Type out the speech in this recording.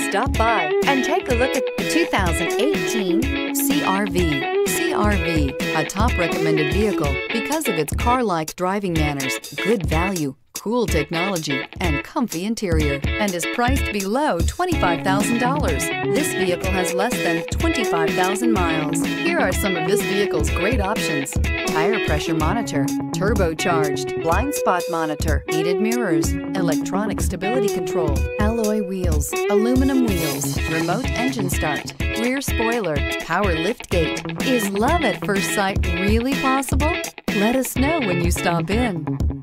Stop by and take a look at the 2018 CR-V. CR-V, a top recommended vehicle because of its car-like driving manners, good value, cool technology, and comfy interior, and is priced below $25,000. This vehicle has less than 25,000 miles. Here are some of this vehicle's great options: tire pressure monitor, turbocharged, blind spot monitor, heated mirrors, electronic stability control, alloy wheels, aluminum wheels, remote engine start, rear spoiler, power liftgate. Is love at first sight really possible? Let us know when you stop in.